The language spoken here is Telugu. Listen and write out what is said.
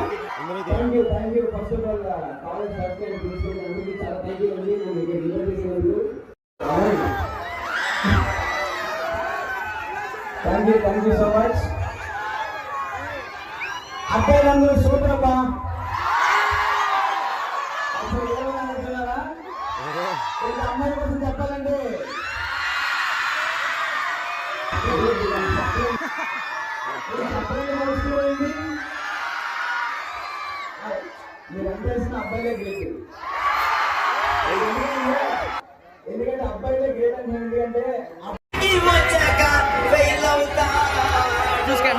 Thank you first of all college subscribe తీసుకున్నందుకు చాలా థ్యాంక్ యూ అండి. నేను మీకు రిజల్ట్ చేసినందుకు థ్యాంక్ యూ సో మచ్. అబ్బాయిలందరూ సూపర్ అబ్బా. అసలు ఏమనుకుంటున్నారా? అమ్మాయి కోసం చెప్పాలంటే మీరు అంటేసిన అబ్బాయిలే గ్రేట్. ఎందుకంటే అబ్బాయిలే గ్రేట్ అంటే ఎందుకంటే చూసుకో